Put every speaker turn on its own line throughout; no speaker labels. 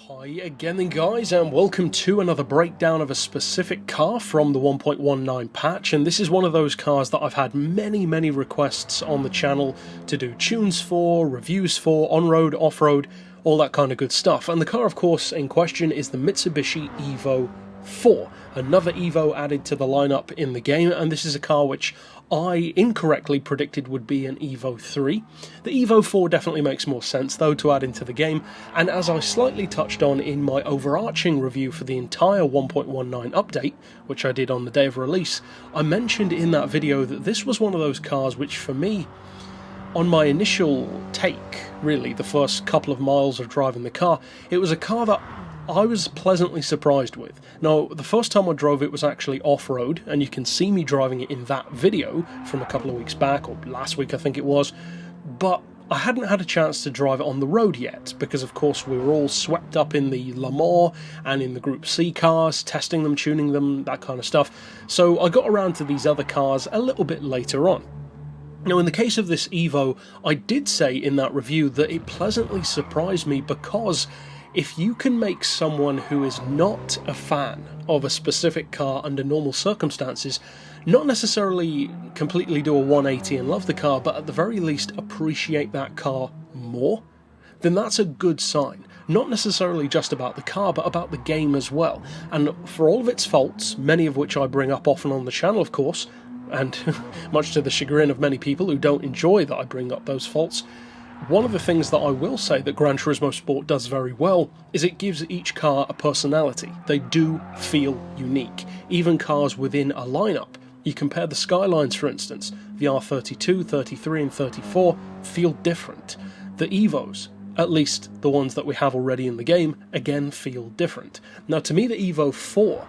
Hi again then guys, and welcome to another breakdown of a specific car from the 1.19 patch, and this is one of those cars that I've had many requests on the channel to do tunes for, reviews for, on-road, off-road, all that kind of good stuff. And the car of course in question is the Mitsubishi Evo IV, another Evo added to the lineup in the game, and this is a car which I incorrectly predicted would be an Evo 3. The Evo 4 definitely makes more sense though to add into the game, and as I slightly touched on in my overarching review for the entire 1.19 update, which I did on the day of release, I mentioned in that video that this was one of those cars which for me, on my initial take, really, the first couple of miles of driving the car, it was a car that I was pleasantly surprised with. Now, the first time I drove it was actually off-road, and you can see me driving it in that video from a couple of weeks back, or last week I think it was, but I hadn't had a chance to drive it on the road yet, because of course we were all swept up in the Le Mans and in the Group C cars, testing them, tuning them, that kind of stuff, so I got around to these other cars a little bit later on. Now, in the case of this Evo, I did say in that review that it pleasantly surprised me because if you can make someone who is not a fan of a specific car under normal circumstances, not necessarily completely do a 180 and love the car, but at the very least appreciate that car more, then that's a good sign. Not necessarily just about the car, but about the game as well. And for all of its faults, many of which I bring up often on the channel of course, and much to the chagrin of many people who don't enjoy that I bring up those faults, one of the things that I will say that Gran Turismo Sport does very well is it gives each car a personality. They do feel unique. Even cars within a lineup. You compare the Skylines for instance, the R32, 33 and 34 feel different. The Evos, at least the ones that we have already in the game, again feel different. Now to me the Evo 4,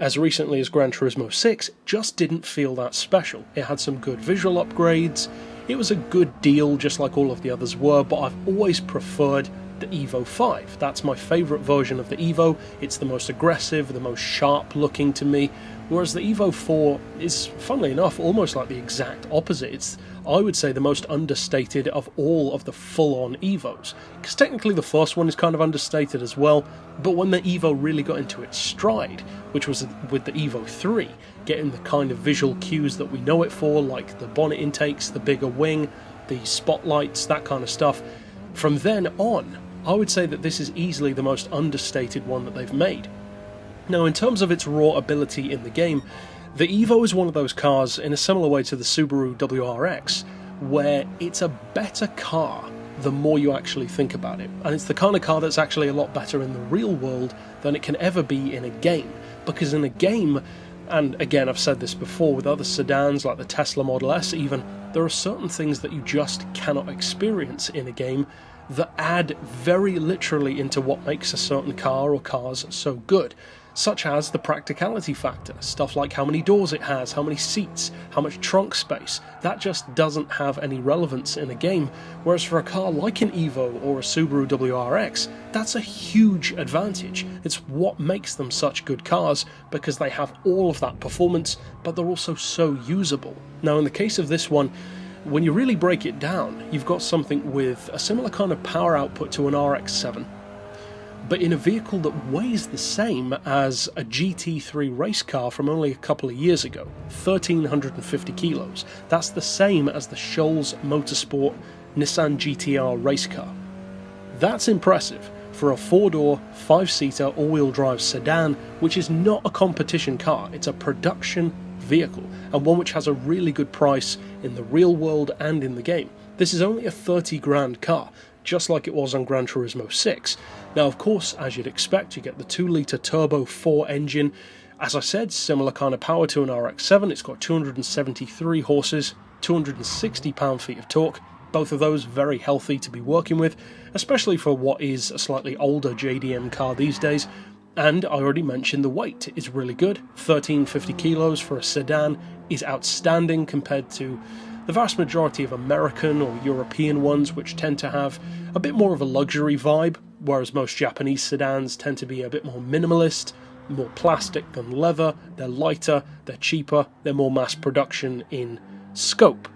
as recently as Gran Turismo 6, just didn't feel that special. It had some good visual upgrades. It was a good deal, just like all of the others were, but I've always preferred the Evo 5. That's my favourite version of the Evo. It's the most aggressive, the most sharp looking to me, whereas the Evo 4 is, funnily enough, almost like the exact opposite. It's, I would say, the most understated of all of the full-on Evos, because technically the first one is kind of understated as well, but when the Evo really got into its stride, which was with the Evo 3, getting the kind of visual cues that we know it for, like the bonnet intakes, the bigger wing, the spotlights, that kind of stuff, from then on, I would say that this is easily the most understated one that they've made. Now, in terms of its raw ability in the game, the Evo is one of those cars, in a similar way to the Subaru WRX, where it's a better car the more you actually think about it. And it's the kind of car that's actually a lot better in the real world than it can ever be in a game. Because in a game, and again I've said this before with other sedans like the Tesla Model S even, there are certain things that you just cannot experience in a game that add very literally into what makes a certain car or cars so good. Such as the practicality factor, stuff like how many doors it has, how many seats, how much trunk space. That just doesn't have any relevance in a game, whereas for a car like an Evo or a Subaru WRX, that's a huge advantage. It's what makes them such good cars, because they have all of that performance, but they're also so usable. Now in the case of this one, when you really break it down, you've got something with a similar kind of power output to an RX-7, but in a vehicle that weighs the same as a GT3 race car from only a couple of years ago, 1,350 kilos. That's the same as the Scholl's Motorsport Nissan GTR race car. That's impressive for a 4-door, 5-seater all-wheel drive sedan, which is not a competition car, it's a production vehicle, and one which has a really good price in the real world and in the game. This is only a 30 grand car, just like it was on Gran Turismo 6. Now of course, as you'd expect, you get the 2-litre turbo 4 engine. As I said, similar kind of power to an RX-7, it's got 273 horses, 260 pound-feet of torque, both of those very healthy to be working with, especially for what is a slightly older JDM car these days. And I already mentioned the weight is really good. 1,350 kilos for a sedan is outstanding compared to the vast majority of American or European ones, which tend to have a bit more of a luxury vibe, whereas most Japanese sedans tend to be a bit more minimalist, more plastic than leather, they're lighter, they're cheaper, they're more mass production in scope.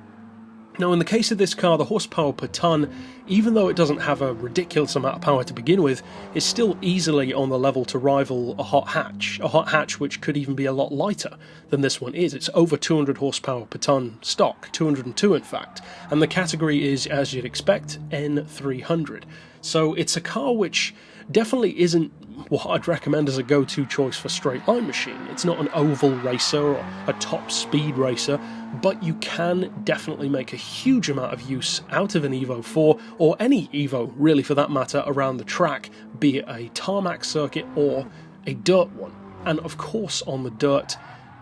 Now in the case of this car, the horsepower per tonne, even though it doesn't have a ridiculous amount of power to begin with, is still easily on the level to rival a hot hatch which could even be a lot lighter than this one is. It's over 200 horsepower per tonne stock, 202 in fact, and the category is, as you'd expect, N300. So it's a car which definitely isn't what I'd recommend as a go-to choice for straight line machine. It's not an oval racer or a top speed racer, but you can definitely make a huge amount of use out of an Evo 4, or any Evo really for that matter, around the track, be it a tarmac circuit or a dirt one. And of course on the dirt,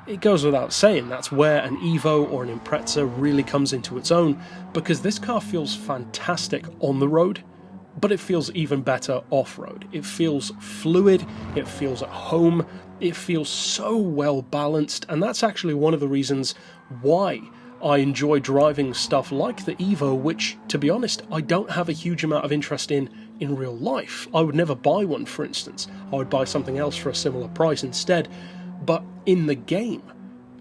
it goes without saying, that's where an Evo or an Impreza really comes into its own, because this car feels fantastic on the road, but it feels even better off-road. It feels fluid, it feels at home, it feels so well balanced, and that's actually one of the reasons why I enjoy driving stuff like the Evo, which, to be honest, I don't have a huge amount of interest in real life. I would never buy one, for instance. I would buy something else for a similar price instead. But in the game,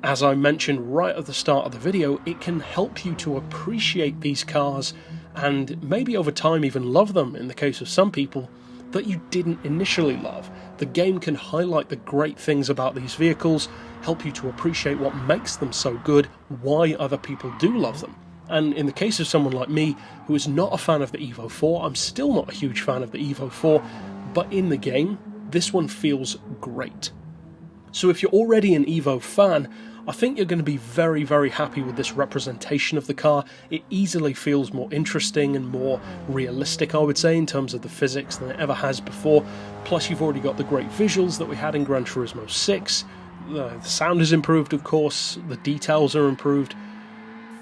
as I mentioned right at the start of the video, it can help you to appreciate these cars and maybe over time even love them in the case of some people that you didn't initially love. The game can highlight the great things about these vehicles, help you to appreciate what makes them so good, why other people do love them. And in the case of someone like me, who is not a fan of the Evo 4, I'm still not a huge fan of the Evo 4, but in the game, this one feels great. So if you're already an Evo fan, I think you're going to be very, very happy with this representation of the car. It easily feels more interesting and more realistic, I would say, in terms of the physics than it ever has before. Plus, you've already got the great visuals that we had in Gran Turismo 6. The sound is improved, of course. The details are improved.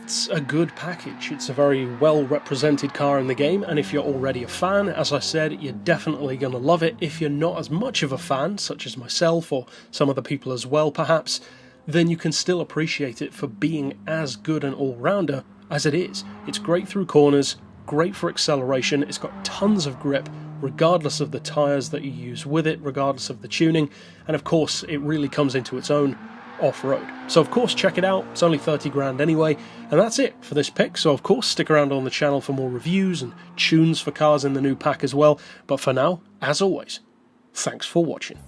It's a good package. It's a very well represented car in the game, and if you're already a fan, as I said, you're definitely going to love it. If you're not as much of a fan, such as myself or some other people as well perhaps, then you can still appreciate it for being as good an all-rounder as it is. It's great through corners, great for acceleration, it's got tons of grip regardless of the tyres that you use with it, regardless of the tuning, and of course it really comes into its own off-road. So of course check it out, it's only 30 grand anyway, and that's it for this pick. So of course stick around on the channel for more reviews and tunes for cars in the new pack as well, but for now, as always, thanks for watching.